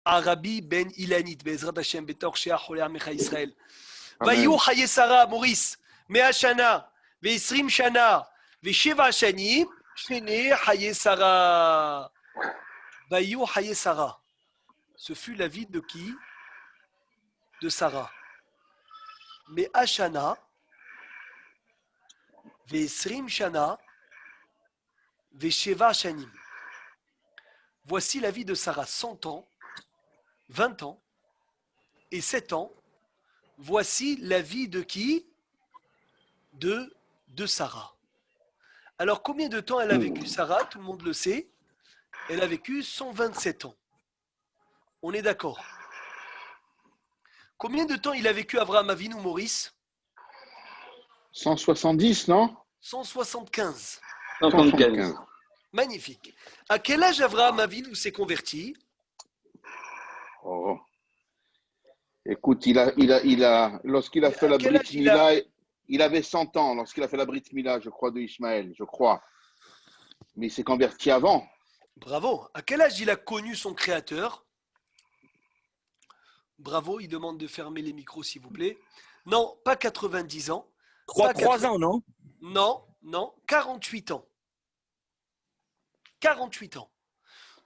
Arabi ben Ilanit, Bezrat Hashem, Betor Sheach Oleh Amecha Israël. Amen. Vayu Chaye Sarah, Maurice, Mea Shana, Ve'isrim Shana, Ve'sheva Shanim, Shene Chaye Sarah. Vayu Chaye Sarah. Ce fut la vie de qui? De Sarah. Mea Shana, Ve'isrim Shana, Ve'sheva Shanim. Voici la vie de Sarah, 100 ans, 20 ans et 7 ans. Voici la vie de qui? De Sarah. Alors, combien de temps elle a vécu, Sarah? Tout le monde le sait. Elle a vécu 127 ans. On est d'accord. Combien de temps il a vécu Abraham Avinu, Maurice? 170, non? 175. 175. Magnifique. À quel âge Abraham Avinu s'est converti? Oh. Écoute, lorsqu'il a fait la quel Brit âge il a- Mila, il avait 100 ans lorsqu'il a fait la Brit Mila, je crois, de Ishmaël, je crois. Mais il s'est converti avant. Bravo. À quel âge il a connu son créateur? Bravo, il demande de fermer les micros, s'il vous plaît. Non, pas 90 ans. 3 ans, non? Non, 48 ans. 48 ans.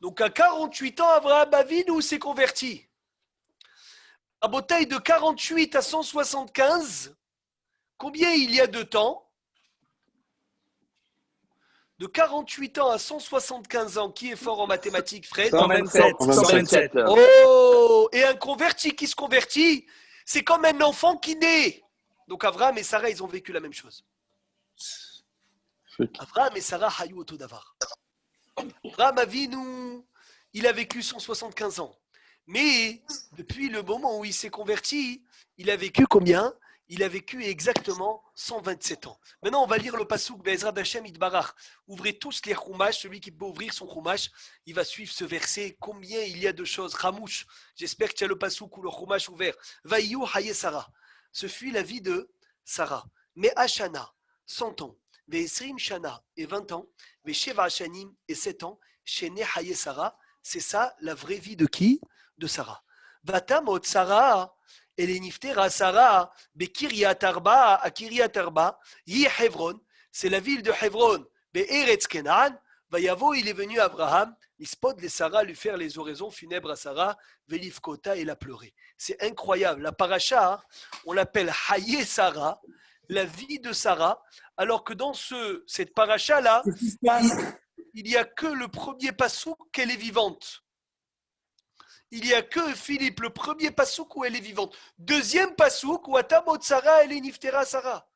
Donc à 48 ans, Abraham Avinu s'est converti. À bataille de 48 à 175, combien il y a de temps? De 48 ans à 175 ans, qui est fort en mathématiques, Fred? 127. 127. Oh, et un converti qui se convertit, c'est comme un enfant qui naît. Donc Abraham et Sarah, ils ont vécu la même chose. Abraham et Sarah, hayu oto davar. Abraham Avinu, il a vécu 175 ans. Mais depuis le moment où il s'est converti, il a vécu combien? Il a vécu exactement 127 ans. Maintenant, on va lire le pasouk Be'ezrat Hashem Yitbarach. Ouvrez tous les chumash. Celui qui peut ouvrir son chumash, il va suivre ce verset. Combien il y a de choses. Ramouche, j'espère que tu as le pasouk ou le chumash ouvert. Vayu Haye Sarah. Ce fut la vie de Sarah. Mais Ashana, 100 ans. Ve'esrim Shana et 20 ans. Ve'sheva Shanim et 7 ans. Shene Haye Sarah. C'est ça la vraie vie de qui? De Sarah. Vatamot Sarah. Eleniftera Sarah, Bekiriat Arba, à Kiriat Arba, Yi Hebron, c'est la ville de Hebron, Be'eretz Kenan, Vayavo, il est venu Abraham, Ispod les Sarah, lui faire les oraisons funèbres à Sarah, Velivkota, il a pleuré. C'est incroyable. La paracha, on l'appelle Haye Sarah, la vie de Sarah, alors que dans cette paracha-là, Qu'est-ce qui se passe? il n'y a que le premier passouk qu'elle est vivante. Il n'y a que Philippe, le premier passouk où elle est vivante. Deuxième passouk où Atamot Sarah, elle est Niftera Sarah.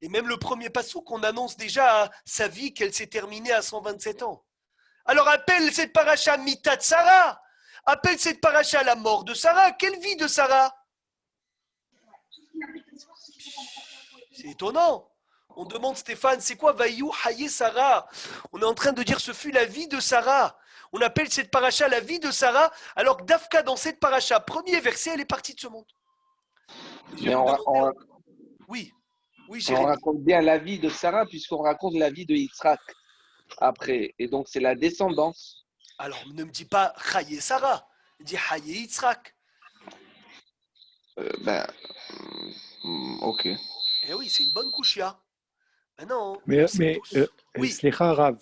Et même le premier passouk, on annonce déjà sa vie qu'elle s'est terminée à 127 ans. Alors appelle cette paracha Mitat Sarah. Appelle cette paracha la mort de Sarah. Quelle vie de Sarah? C'est étonnant. On demande Stéphane, c'est quoi Vayu Haye Sarah? On est en train de dire ce fut la vie de Sarah. On appelle cette paracha la vie de Sarah, alors que Dafka, dans cette paracha, premier verset, elle est partie de ce monde. Mais Oui, on Jérémy. raconte bien la vie de Sarah puisqu'on raconte la vie de Yitzhak après. Et donc, c'est la descendance. Alors, ne me dis pas Haye Sarah, dis Haye Yitzhak. Ok. Eh oui, c'est une bonne couchia. Ben non, Mais oui. Slicha Rav,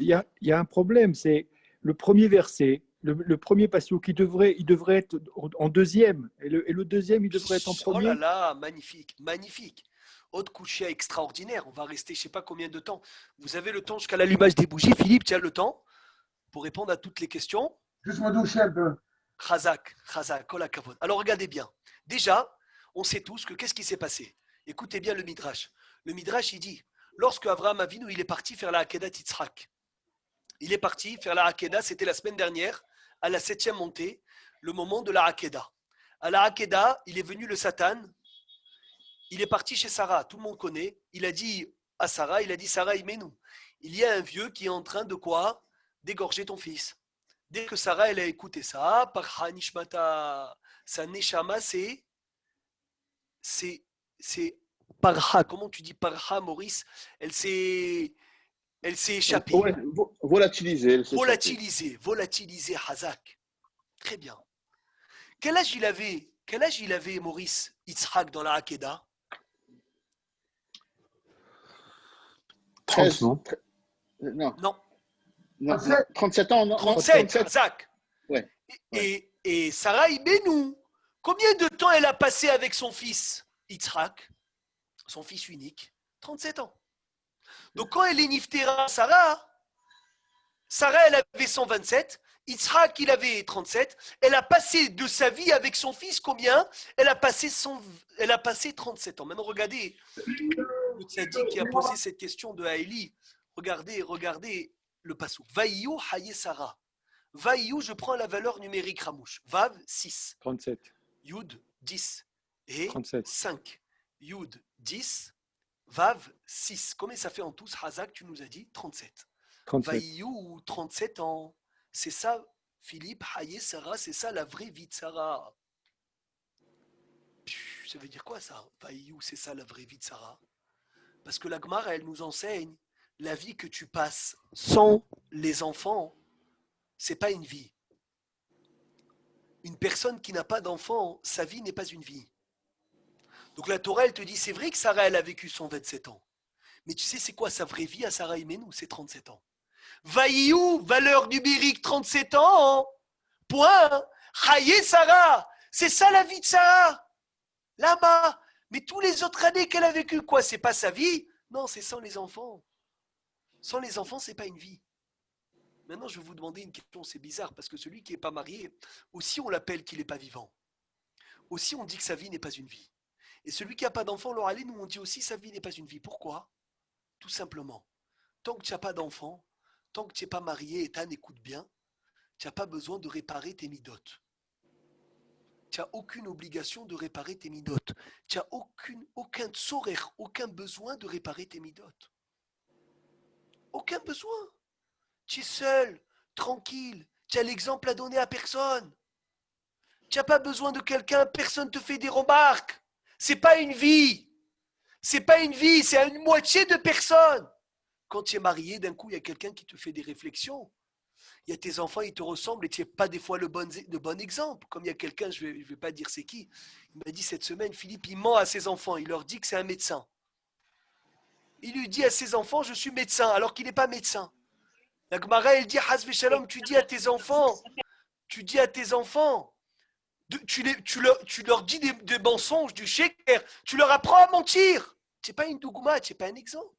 il y a un problème, c'est le premier verset, le premier passouk, il devrait être en deuxième, et le deuxième, il devrait être en premier. Oh là là, magnifique, magnifique. Autre couchia extraordinaire, on va rester je ne sais pas combien de temps. Vous avez le temps jusqu'à l'allumage des bougies. Philippe, tu as le temps pour répondre à toutes les questions? Juste me doucher un peu. Chazak, kol hakavod. Alors regardez bien. Déjà, on sait tous que qu'est-ce qui s'est passé? Écoutez bien le Midrash. Le Midrash, il dit, lorsque Abraham Avinu, il est parti faire la Hakeda Yitzhak. Il est parti faire la Hakeda, c'était la semaine dernière, à la 7e montée, le moment de la Hakeda. À la Hakeda, il est venu le Satan, il est parti chez Sarah, tout le monde connaît, il a dit à Sarah, il a dit Sarah, aimez-nous. Il y a un vieux qui est en train de quoi? D'égorger ton fils. Dès que Sarah, elle a écouté ça, Parha Nishmata, sa Neshama, c'est Parha. Comment tu dis Parha, Maurice? Elle s'est échappée. Volatilisé. Volatilisé, Hazak. Très bien. Quel âge il avait Maurice Yitzhak dans la Hakeda? 13, 30, non? non, Non, non, 37 ans, non, 37, 37. Zach. Ouais. Et Sarah Ibenou, combien de temps elle a passé avec son fils Yitzhak, son fils unique? 37 ans. Donc quand elle est Niftera, Sarah, elle avait 127, Yitzhak, il avait 37. Elle a passé de sa vie avec son fils combien? Elle a passé 37 ans. Maintenant, regardez le tzaddik qui a posé cette question de Haïli. Regardez le passage. Vaïou haye Sarah. Vaïou, je prends la valeur numérique Ramouche. Vav, 6. 37. Yud, 10. Et 37. 5. Yud, 10. Vav, 6. Combien ça fait en tous? Hazak, tu nous as dit 37. 37. Vaïou, 37 ans. C'est ça, Philippe, Haye Sarah, c'est ça la vraie vie de Sarah. Ça veut dire quoi ça? Vaïou, c'est ça la vraie vie de Sarah. Parce que la Gemara, elle nous enseigne la vie que tu passes sans les enfants, c'est pas une vie. Une personne qui n'a pas d'enfant, sa vie n'est pas une vie. Donc la Torah, elle te dit, c'est vrai que Sarah, elle a vécu 127 ans. Mais tu sais, c'est quoi sa vraie vie à Sarah Imenou? C'est 37 ans. Vaïou, valeur numérique 37 ans. Point. Haye Sarah. C'est ça la vie de Sarah. Là-bas. Mais tous les autres années qu'elle a vécu, quoi? C'est pas sa vie? Non, c'est sans les enfants. Sans les enfants, c'est pas une vie. Maintenant, je vais vous demander une question, c'est bizarre, parce que celui qui n'est pas marié, aussi on l'appelle qu'il n'est pas vivant. Aussi on dit que sa vie n'est pas une vie. Et celui qui n'a pas d'enfant, alors allez, nous on dit aussi que sa vie n'est pas une vie. Pourquoi? Tout simplement. Tant que tu n'as pas d'enfant, tant que tu n'es pas marié, et Tan, écoute bien, tu n'as pas besoin de réparer tes midotes. Tu n'as aucune obligation de réparer tes midotes. Tu n'as aucun tsorer, aucun besoin de réparer tes midotes. Aucun besoin. Tu es seul, tranquille, tu as l'exemple à donner à personne. Tu n'as pas besoin de quelqu'un, personne ne te fait des remarques. C'est pas une vie. C'est pas une vie, c'est une moitié de personne. Quand tu es marié, d'un coup, il y a quelqu'un qui te fait des réflexions. Il y a tes enfants, ils te ressemblent et tu n'es pas des fois le bon exemple. Comme il y a quelqu'un, je ne vais pas dire c'est qui, il m'a dit cette semaine, Philippe, il ment à ses enfants, il leur dit que c'est un médecin. Il lui dit à ses enfants, je suis médecin, alors qu'il n'est pas médecin. La Gemara, elle dit, Hasve Shalom, tu dis à tes enfants, tu leur dis des mensonges, du sheker, tu leur apprends à mentir. Tu n'es pas une dougouma, tu n'es pas un exemple.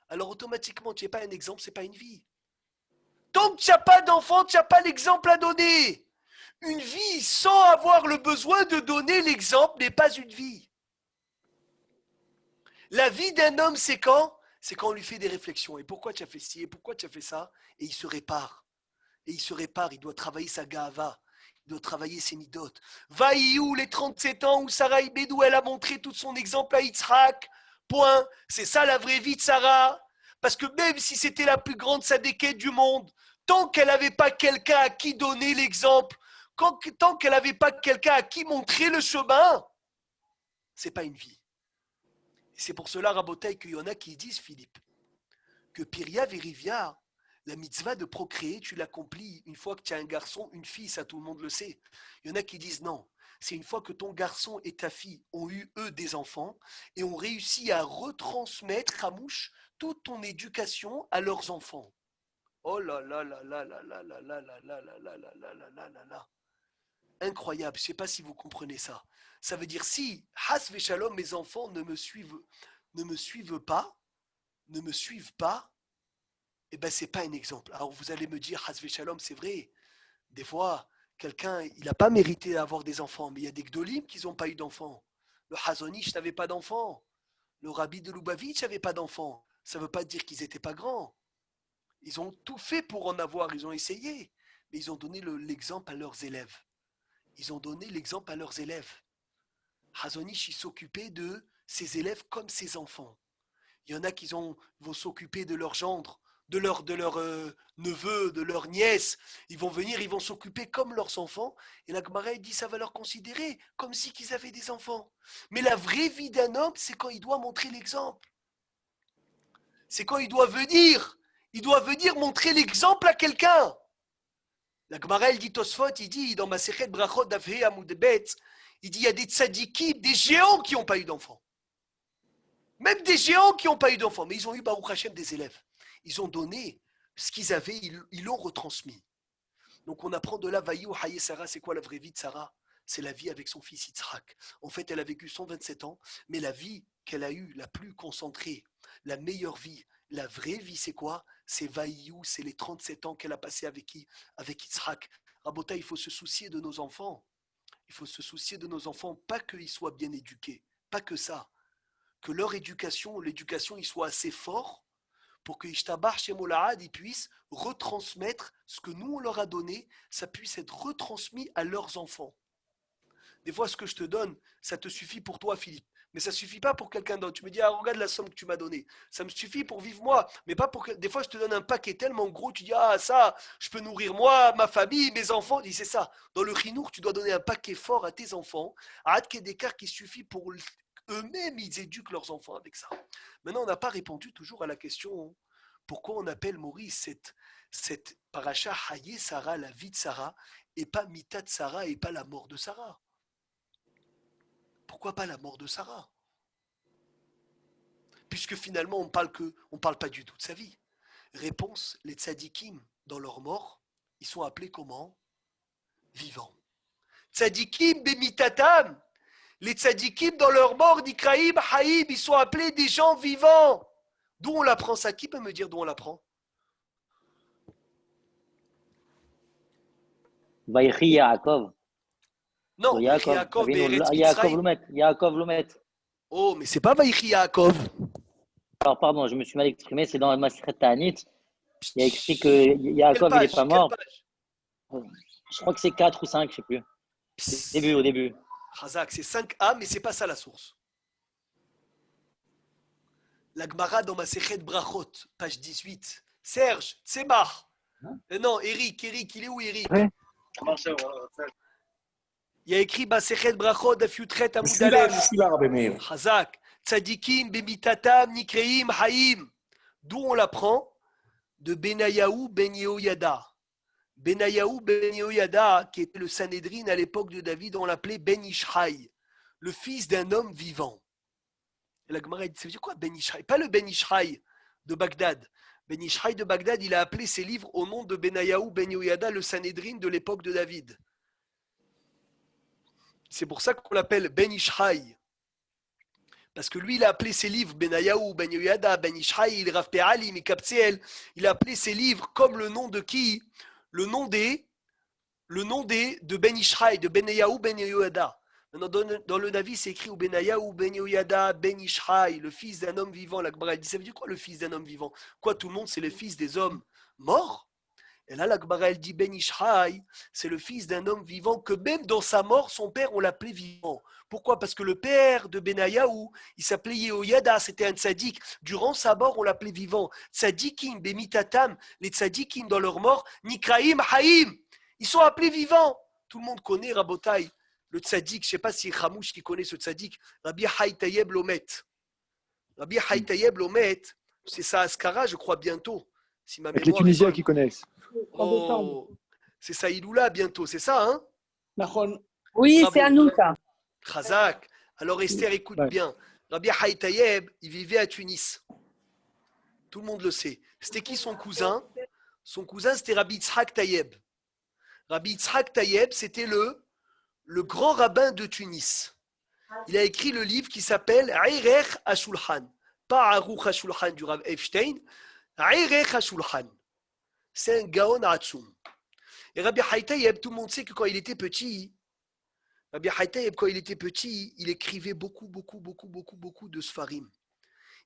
Alors automatiquement, tu n'es pas un exemple, ce n'est pas une vie. Tant que tu n'as pas d'enfant, tu n'as pas l'exemple à donner. Une vie sans avoir le besoin de donner l'exemple n'est pas une vie. La vie d'un homme, c'est quand? C'est quand on lui fait des réflexions. Et pourquoi tu as fait ci? Et pourquoi tu as fait ça? Et il se répare. Et il se répare. Il doit travailler sa gava. Il doit travailler ses midotes. Vaïou, les 37 ans où Sarah Ibedou, elle a montré tout son exemple à Yitzhak. Point. C'est ça la vraie vie de Sarah. Parce que même si c'était la plus grande sadéquette du monde, tant qu'elle n'avait pas quelqu'un à qui donner l'exemple, tant qu'elle n'avait pas quelqu'un à qui montrer le chemin, c'est pas une vie. C'est pour cela, Rabotaï, qu'il y en a qui disent, Philippe, que Piria Verivia, la mitzvah de procréer, tu l'accomplis une fois que tu as un garçon, une fille, ça tout le monde le sait. Il y en a qui disent non, c'est une fois que ton garçon et ta fille ont eu, eux, des enfants et ont réussi à retransmettre, Hamouche, toute ton éducation à leurs enfants. Oh là là là là là là là là là là là là là là là là là. Incroyable, je ne sais pas si vous comprenez ça. Ça veut dire si, Has Veshalom, mes enfants ne me suivent pas, eh ben c'est pas un exemple. Alors vous allez me dire, Has Veshalom, c'est vrai. Des fois, quelqu'un, il n'a pas mérité d'avoir des enfants, mais il y a des Gdolim qui n'ont pas eu d'enfants. Le Hazonish n'avait pas d'enfants. Le Rabbi de Lubavitch n'avait pas d'enfants. Ça ne veut pas dire qu'ils n'étaient pas grands. Ils ont tout fait pour en avoir, ils ont essayé. Mais ils ont donné l'exemple à leurs élèves. Ils ont donné l'exemple à leurs élèves. Hazonish, il s'occupait de ses élèves comme ses enfants. Il y en a qui vont s'occuper de leur gendre, de leur neveu, de leur nièce. Ils vont venir, ils vont s'occuper comme leurs enfants. Et la Gemara dit, ça va leur considérer comme si qu'ils avaient des enfants. Mais la vraie vie d'un homme, c'est quand il doit montrer l'exemple. C'est quand il doit venir montrer l'exemple à quelqu'un. La Gemara, elle dit Tosfot, il dit dans Masechet Brachot d'Avhe Amoudbet, il dit il y a des tzadikim, des géants qui n'ont pas eu d'enfants. Même des géants qui n'ont pas eu d'enfants, mais ils ont eu Baruch Hashem des élèves. Ils ont donné ce qu'ils avaient, ils l'ont retransmis. Donc on apprend de là, Vaïou Haye Sarah, c'est quoi la vraie vie de Sarah? C'est la vie avec son fils Yitzhak. En fait, elle a vécu 127 ans, mais la vie qu'elle a eue, la plus concentrée, la meilleure vie, la vraie vie, c'est quoi? C'est Vaïou, c'est les 37 ans qu'elle a passé avec qui? Avec Yitzhak. Rabota, il faut se soucier de nos enfants. Il faut se soucier de nos enfants, pas qu'ils soient bien éduqués, pas que ça. Que leur l'éducation, ils soient assez forts pour que Ishtabar chez Molahad, ils puissent retransmettre ce que nous on leur a donné, ça puisse être retransmis à leurs enfants. Des fois, ce que je te donne, ça te suffit pour toi, Philippe. Mais ça ne suffit pas pour quelqu'un d'autre. Tu me dis, ah, regarde la somme que tu m'as donnée. Ça me suffit pour vivre moi. Mais pas pour que. Des fois, je te donne un paquet tellement gros, tu dis, ah, ça, je peux nourrir moi, ma famille, mes enfants. Dis, c'est ça. Dans le Chinour, tu dois donner un paquet fort à tes enfants. À Adkedekar qui suffit pour eux-mêmes, ils éduquent leurs enfants avec ça. Maintenant, on n'a pas répondu toujours à la question pourquoi on appelle Maurice cette paracha Haye Sarah, la vie de Sarah, et pas Mitat Sarah et pas la mort de Sarah. Pourquoi pas la mort de Sarah? Puisque finalement, on parle pas du tout de sa vie. Réponse, les tzadikim, dans leur mort, ils sont appelés comment? Vivants. Tzadikim bemitatam. Les tzadikim, dans leur mort, nikraïm, haïm, ils sont appelés des gens vivants. D'où on l'apprend ça? Qui peut me dire d'où on l'apprend? Vaïchi Yaakov. Non, Yaakov, Yaakov Lumet. Oh, mais c'est pas Vaïchi Yaakov. Alors, pardon, je me suis mal exprimé, c'est dans le Masechet Ta'anit. Il y a écrit que Yaakov, il n'est pas mort. Je crois que c'est 4 ou 5, je ne sais plus. Au début. Chazak, c'est 5a, mais c'est pas ça la source. La Gemara dans Masechet Brachot, page 18. Serge, Tzemach. Non, Eric, il est où Eric? Ouais. Il y a écrit Masechet Brachot, Dafiutret Je suis là, Amoudalef. Rabbi Meir. Chazak, Tzadikim, Bemitatam, Nikreim, Haïm. D'où on l'apprend? De Benayahu Ben Yehoyada. Benayahu Ben Yehoyada, qui était le Sanhédrin à l'époque de David, on l'appelait Ben Ishraï, le fils d'un homme vivant. Et la Gemara dit, ça veut dire quoi Ben Ishraï? Pas le Ben Ishraï de Bagdad. Ben Ishraï de Bagdad, il a appelé ses livres au nom de Benayahu Ben Yehoyada, le Sanhédrin de l'époque de David. C'est pour ça qu'on l'appelle Ben Ishraï. Parce que lui, il a appelé ses livres Benayahu, Ben Yehoyada, Ben Ishraï, il Rav Pe'ali, Mikaptziel. Il a appelé ses livres comme le nom de qui? Le nom de Ben Ishraï, de Benayahu, Ben Yehoyada. Maintenant, dans le Navi, c'est écrit Benayahu, Ben Yehoyada, Ben Ishraï, le fils d'un homme vivant. La Gemara dit, ça veut dire quoi le fils d'un homme vivant? Quoi, tout le monde, c'est le fils des hommes morts? Et là, la Gemara, elle dit Ben Ishraï, c'est le fils d'un homme vivant que même dans sa mort, son père, on l'appelait vivant. Pourquoi? Parce que le père de Benayahu, il s'appelait Yehoyada, c'était un tzaddik. Durant sa mort, on l'appelait vivant. Tzadikim, Bemitatam, les tzadikim dans leur mort, Nikraim, Haïm, ils sont appelés vivants. Tout le monde connaît Rabotai, le tzaddik, je ne sais pas si Ramouche qui connaît ce tzaddik, Rabbi Haï Tayeb Lomet. Rabbi Haï Tayeb Lomet, c'est ça Askara, je crois, bientôt. Si ma Avec les mémoire Tunisiens est bonne. qui connaissent. Oh, c'est ça Iloula bientôt, c'est ça, hein? Oui, Bravo. c'est à nous ça. Khazak. Alors Esther, écoute Ouais. bien. Rabbi Haï Tayeb, il vivait à Tunis. Tout le monde le sait. C'était qui son cousin? Son cousin, c'était Rabbi Yitzhak Tayeb. Rabbi Yitzhak Tayeb, c'était le grand rabbin de Tunis. Il a écrit le livre qui s'appelle Ayrech HaShulchan. Pas Aruch HaShulchan du Rav Epstein. Ayrech HaShulchan. C'est un Gaon Hatsoum. Et Rabbi Haï Tayeb, tout le monde sait que quand il était petit, Rabbi Haï Tayeb, quand il était petit, il écrivait beaucoup de Sfarim.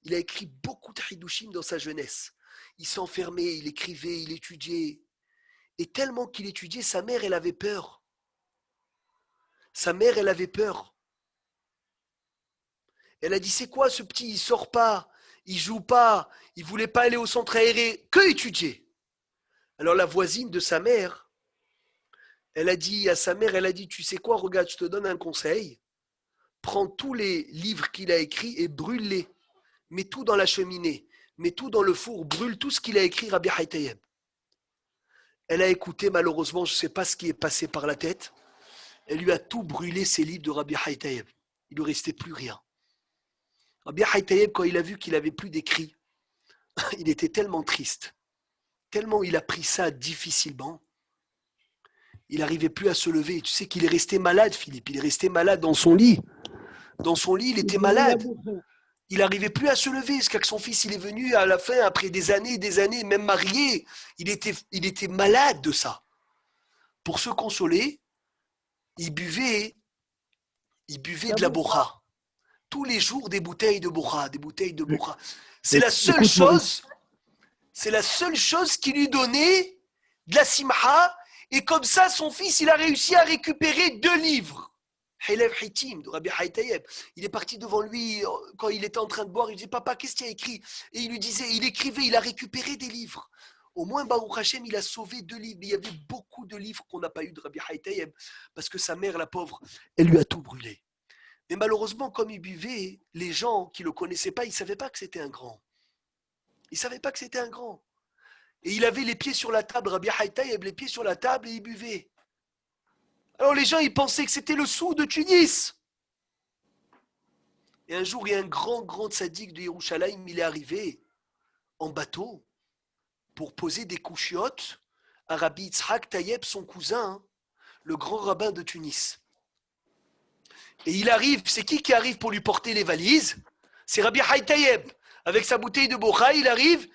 Il a écrit beaucoup de Hidushim dans sa jeunesse. Il s'enfermait, il écrivait, il étudiait. Et tellement qu'il étudiait, sa mère, elle avait peur. Sa mère, elle avait peur. Elle a dit, c'est quoi ce petit? Il sort pas, il joue pas, il voulait pas aller au centre aéré, que étudier. Alors la voisine de sa mère, elle a dit à sa mère, elle a dit, tu sais quoi, regarde, je te donne un conseil. Prends tous les livres qu'il a écrits et brûle-les. Mets tout dans la cheminée, mets tout dans le four, brûle tout ce qu'il a écrit, Rabbi Haï Tayeb. Elle a écouté, malheureusement, je ne sais pas ce qui est passé par la tête. Elle lui a tout brûlé, ses livres de Rabbi Haïtaïeb. Il ne lui restait plus rien. Rabbi Haïtaïeb, quand il a vu qu'il n'avait plus d'écrit, il était tellement triste, tellement il a pris ça difficilement. Il n'arrivait plus à se lever. Tu sais qu'il est resté malade, Philippe. Il est resté malade dans son lit. Dans son lit, il était malade. Il n'arrivait plus à se lever. Parce que son fils, il est venu à la fin, après des années, même marié. Il était malade de ça. Pour se consoler, il buvait de la bourra. Tous les jours, des bouteilles de bourra. C'est la seule chose qui lui donnait de la simha. Et comme ça, son fils, il a réussi à récupérer 2 livres. Hilev Hitim, de Rabbi Haïtaïeb. Il est parti devant lui quand il était en train de boire. Il disait, papa, qu'est-ce qu'il y a écrit? Et il lui disait, il écrivait, il a récupéré des livres. Au moins, Baruch Hashem, il a sauvé 2 livres. Mais il y avait beaucoup de livres qu'on n'a pas eu de Rabbi Haïtaïeb. Parce que sa mère, la pauvre, elle lui a tout brûlé. Mais malheureusement, comme il buvait, les gens qui ne le connaissaient pas, ils ne savaient pas que c'était un grand. Ils ne savaient pas que c'était un grand. Et il avait les pieds sur la table, Rabbi Haïtaïeb, les pieds sur la table et il buvait. Alors les gens, ils pensaient que c'était le sou de Tunis. Et un jour, il y a un grand tzaddik de Yerushalayim, il est arrivé en bateau pour poser des couchiottes à Rabbi Yitzhak Taïeb, son cousin, le grand rabbin de Tunis. Et il arrive, c'est qui arrive pour lui porter les valises? C'est Rabbi Haïtaïeb. Avec sa bouteille de bocha, il arrive.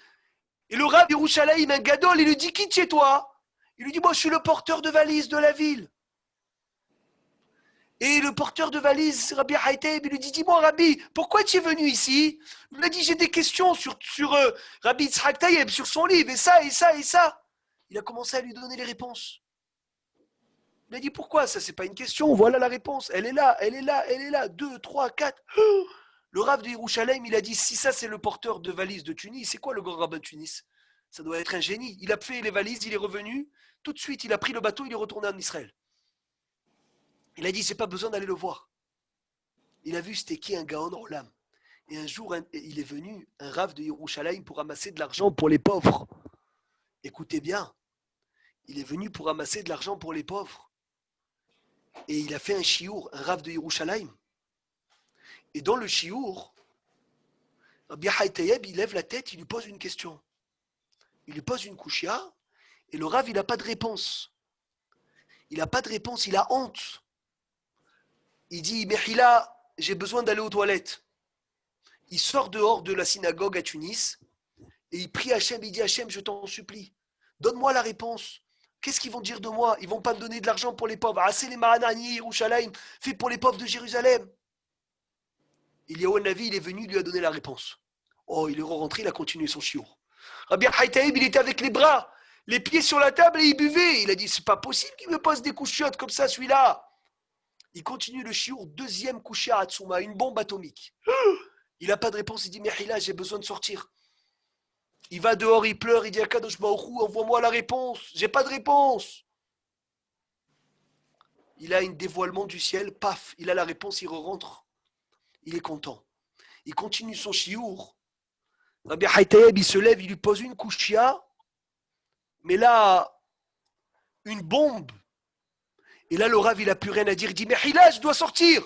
Et le Rabbi Yerushalayim, un gadol, il lui dit, qui es toi? Il lui dit, moi je suis le porteur de valises de la ville. Et le porteur de valises, Rabbi Haïtaïeb, il lui dit, dis-moi Rabbi, pourquoi tu es venu ici? Il lui a dit, j'ai des questions sur Rabbi Yitzhak Taïeb, sur son livre, et ça. Il a commencé à lui donner les réponses. Il a dit, pourquoi? Ça, c'est pas une question, voilà la réponse. Elle est là, 2, 3, 4. Le Rav de Yerushalayim, il a dit, si ça c'est le porteur de valises de Tunis, c'est quoi le grand rabbin de Tunis? Ça doit être un génie. Il a fait les valises, il est revenu. Tout de suite, il a pris le bateau, il est retourné en Israël. Il a dit, j'ai pas besoin d'aller le voir. Il a vu c'était qui un Gaon Olam. Et un jour, il est venu, un Rav de Yerushalayim, pour ramasser de l'argent pour les pauvres. Écoutez bien, il est venu pour ramasser de l'argent pour les pauvres. Et il a fait un chiour, un Rav de Yerushalayim. Et dans le chiour, Rabbi Haïtaïeb, il lève la tête, il lui pose une question. Il lui pose une kouchia, et le Rav, il n'a pas de réponse. Il n'a pas de réponse, il a honte. Il dit, Mehila, j'ai besoin d'aller aux toilettes. Il sort dehors de la synagogue à Tunis, et il prie Hachem, il dit, Hachem, je t'en supplie, donne-moi la réponse. Qu'est-ce qu'ils vont dire de moi? Ils ne vont pas me donner de l'argent pour les pauvres. Assez les Mahanani, Yerushalayim, fait pour les pauvres de Jérusalem. Eliyahu Navi, il est venu, il lui a donné la réponse. Oh, il est rentré, il a continué son chiour. Rabbi Haïtaïb, il était avec les bras, les pieds sur la table et il buvait. Il a dit, c'est pas possible qu'il me pose des couchiottes comme ça, celui-là. Il continue le chiour, 2e couché à Hatsuma, une bombe atomique. Il n'a pas de réponse, il dit, mais là, j'ai besoin de sortir. Il va dehors, il pleure, il dit, Akadosh Baruch Hu, envoie-moi la réponse. J'ai pas de réponse. Il a un dévoilement du ciel, paf, il a la réponse, il rentre. Il est content. Il continue son chiour. Rabbi Haïtaïeb, il se lève, il lui pose une couchia, mais là, une bombe. Et là, le Rav, il n'a plus rien à dire. Il dit, mais là, je dois sortir.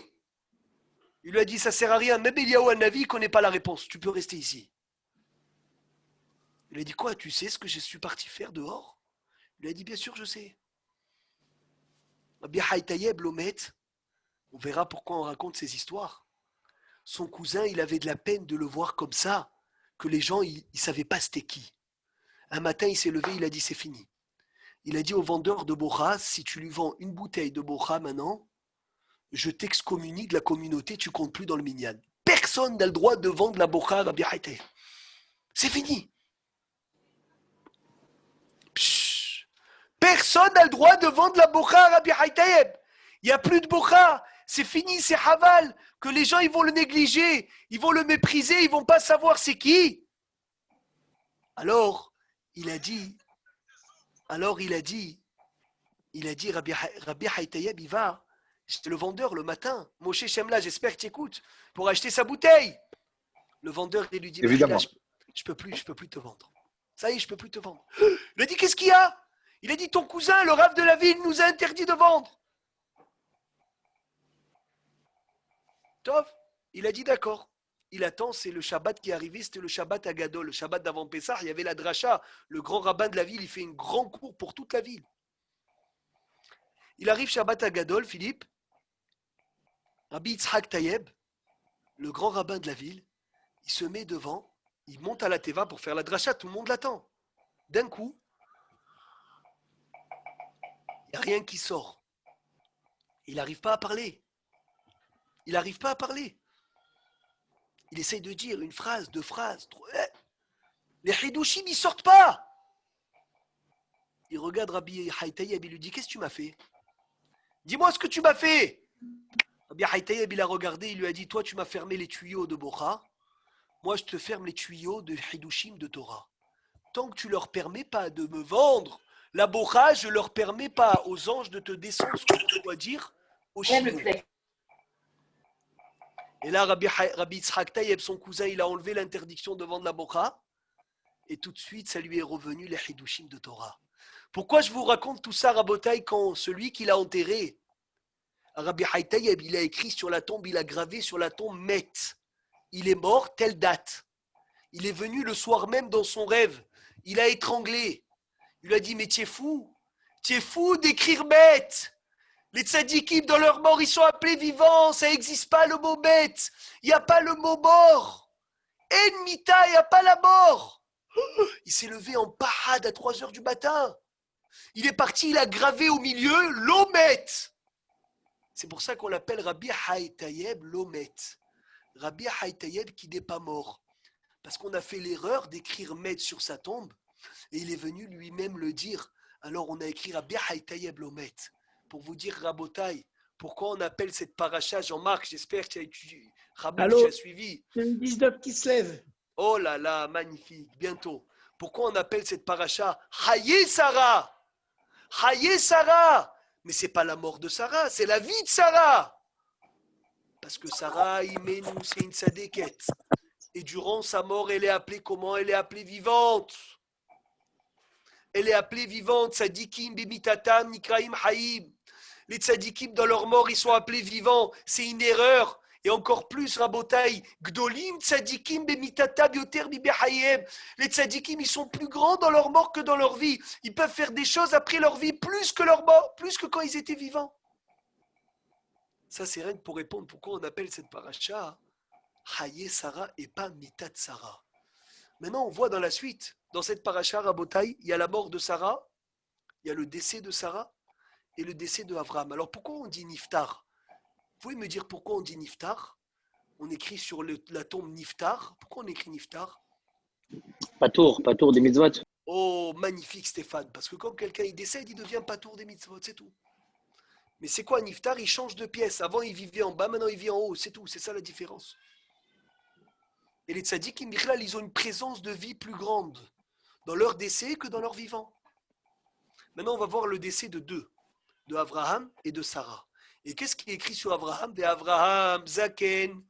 Il lui a dit, ça ne sert à rien. Même Eliyahu Navi ne connaît pas la réponse. Tu peux rester ici. Il a dit, quoi? Tu sais ce que je suis parti faire dehors? Il a dit, bien sûr, je sais. Rabbi Haïtaïeb, l'Omet, on verra pourquoi on raconte ces histoires. Son cousin, il avait de la peine de le voir comme ça, que les gens, ils ne savaient pas c'était qui. Un matin, il s'est levé, il a dit, c'est fini. Il a dit au vendeur de bocha, si tu lui vends une bouteille de bocha maintenant, je t'excommunie de la communauté, tu comptes plus dans le minyan. Personne n'a le droit de vendre la bocha à Rabbi Haïtaïeb. C'est fini. Personne n'a le droit de vendre la bocha à Rabbi Haïtaïeb. Il n'y a plus de bocha. C'est fini, c'est haval. Que les gens, ils vont le négliger, ils vont le mépriser, ils ne vont pas savoir c'est qui. Alors, il a dit, Rabbi Haïtaïeb, il va chez le vendeur le matin. Moshe Shemla, j'espère que tu écoutes, pour acheter sa bouteille. Le vendeur, il lui dit, évidemment, je peux plus te vendre. Ça y est, je peux plus te vendre. Il a dit, qu'est-ce qu'il y a? Il a dit, ton cousin, le rave de la ville, nous a interdit de vendre. Tov, il a dit d'accord. Il attend, c'est le Shabbat qui est arrivé, c'était le Shabbat à Gadol, le Shabbat d'avant Pessah, il y avait la dracha, le grand rabbin de la ville, il fait une grande cour pour toute la ville. Il arrive Shabbat à Gadol, Philippe, Rabbi Yitzhak Tayeb, le grand rabbin de la ville, il se met devant, il monte à la Teva pour faire la dracha, tout le monde l'attend. D'un coup, il n'y a rien qui sort. Il n'arrive pas à parler. Il n'arrive pas à parler. Il essaye de dire une phrase, deux phrases. Les Hidushim, ils ne sortent pas. Il regarde Rabbi Haytayeb, il lui dit, qu'est-ce que tu m'as fait? Dis-moi ce que tu m'as fait. Rabbi Haytayeb, il a regardé, il lui a dit, toi, tu m'as fermé les tuyaux de Bocha. Moi, je te ferme les tuyaux de Hidushim de Torah. Tant que tu ne leur permets pas de me vendre la Bocha, je ne leur permets pas aux anges de te descendre ce que tu dois dire au Shiloh. Et là, Rabbi Yitzhak Tayeb, son cousin, il a enlevé l'interdiction de vendre la Bocha. Et tout de suite, ça lui est revenu les Hidushim de Torah. Pourquoi je vous raconte tout ça, Rabotai, quand celui qui l'a enterré, Rabbi Haytayeb, il a écrit sur la tombe, il a gravé sur la tombe Met. Il est mort, telle date. Il est venu le soir même dans son rêve. Il a étranglé. Il lui a dit, mais tu es fou d'écrire Met. Les tzadikim, dans leur mort, ils sont appelés vivants. Ça n'existe pas le mot Met. Il n'y a pas le mot mort. En mita, il n'y a pas la mort. Il s'est levé en parade à 3 heures du matin. Il est parti, il a gravé au milieu l'Omet. C'est pour ça qu'on l'appelle Rabbi Haytayeb l'Omet. Rabbi Haytayeb qui n'est pas mort. Parce qu'on a fait l'erreur d'écrire Met sur sa tombe. Et il est venu lui-même le dire. Alors on a écrit Rabbi Haytayeb l'Omet. Pour vous dire, Rabotai, pourquoi on appelle cette paracha, Jean-Marc, j'espère que tu as étudié. Rabbi, tu as suivi. Il y a une 19 qui se lève. Oh là là, magnifique, bientôt. Pourquoi on appelle cette paracha Haye Sarah? Haye Sarah. Mais ce n'est pas la mort de Sarah, c'est la vie de Sarah. Parce que Sarah, Imenu, c'est une sadéquette. Et durant sa mort, elle est appelée comment? Elle est appelée vivante. Elle est appelée vivante. Tzadikim, bimitatam, nikraim, haïm. Les tzadikim, dans leur mort, ils sont appelés vivants. C'est une erreur. Et encore plus, Rabotai, Gdolim, tzadikim, bemitatam, yoter, bibehayem. Les tzadikim, ils sont plus grands dans leur mort que dans leur vie. Ils peuvent faire des choses après leur vie plus que leur mort, plus que quand ils étaient vivants. Ça, c'est rien que pour répondre pourquoi on appelle cette paracha Haye Sarah et pas Mitat Sarah. Maintenant, on voit dans la suite, dans cette paracha, Rabotai, il y a la mort de Sarah, il y a le décès de Sarah et le décès de Avram. Alors pourquoi on dit Niftar? Vous pouvez me dire pourquoi on dit Niftar? On écrit sur la tombe Niftar. Pourquoi on écrit Niftar? Patour des mitzvot. Oh, magnifique Stéphane, parce que quand quelqu'un il décède, il devient patour des mitzvot, c'est tout. Mais c'est quoi Niftar? Il change de pièce. Avant, il vivait en bas, maintenant, il vit en haut, c'est tout. C'est ça la différence. Et les tzadikim, ils ont une présence de vie plus grande dans leur décès que dans leur vivant. Maintenant, on va voir le décès de deux, de Abraham et de Sarah. Et qu'est-ce qui est écrit sur Abraham? De Abraham, Zaken,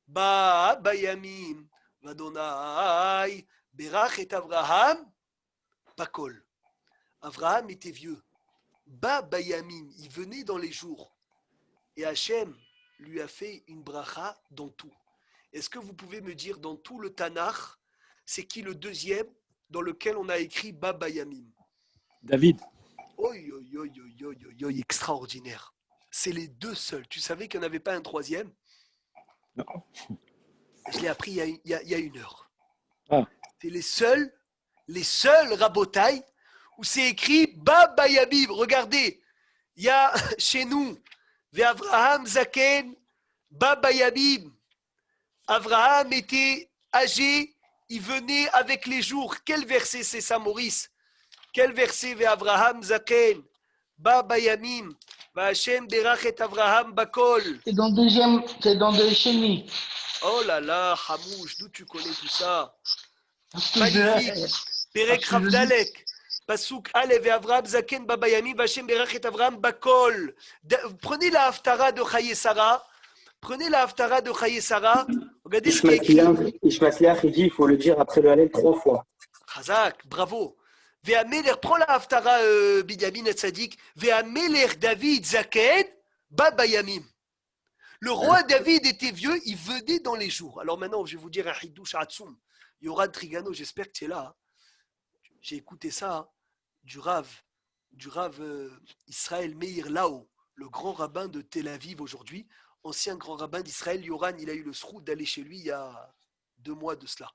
Ba, Bayamim, Vadonai, Berach et Abraham, Bakol. Abraham était vieux. Ba, Bayamim, il venait dans les jours. Et Hachem lui a fait une bracha dans tout. Est-ce que vous pouvez me dire dans tout le Tanakh, c'est qui le deuxième dans lequel on a écrit Ba, Bayamim? David. Oi, extraordinaire. C'est les deux seuls. Tu savais qu'il n'y en avait pas un troisième? Non. Je l'ai appris il y a 1 heure. Ah. C'est les seuls Rabotai où c'est écrit Ba Bayamim. Regardez, il y a chez nous Avraham Zaken Ba Bayamim. Avraham était âgé, il venait avec les jours. Quel verset c'est ça, Maurice? Quel verset Avraham Zaken Ba Bayamim? V'Hashem berach et Avraham bakol. C'est dans le Chéni. Oh là là, Hamouche, d'où tu connais tout ça? Parce Magnifique. Perek Ravdalek. Pasuk Ale ve'Avraham zaken ba bayamim v'Hashem berach et Avraham bakol. Prenez la haftara de Chaye Sarah. Regardez ce qui est écrit. Ishmael, il dit il faut le dire après le Hallel 3 fois. Chazak, bravo. Ve'ameler, prends la haftara Binyamin Tzadik. Ve'ameler David Zaken, Babayamim. Le roi David était vieux, il venait dans les jours. Alors maintenant, je vais vous dire un hidouche Hatsoum. Yoran Trigano, j'espère que tu es là. J'ai écouté ça du Rav Israël Meir Lao, le grand rabbin de Tel Aviv aujourd'hui, ancien grand rabbin d'Israël. Yoran, il a eu le sroud d'aller chez lui il y a 2 mois de cela.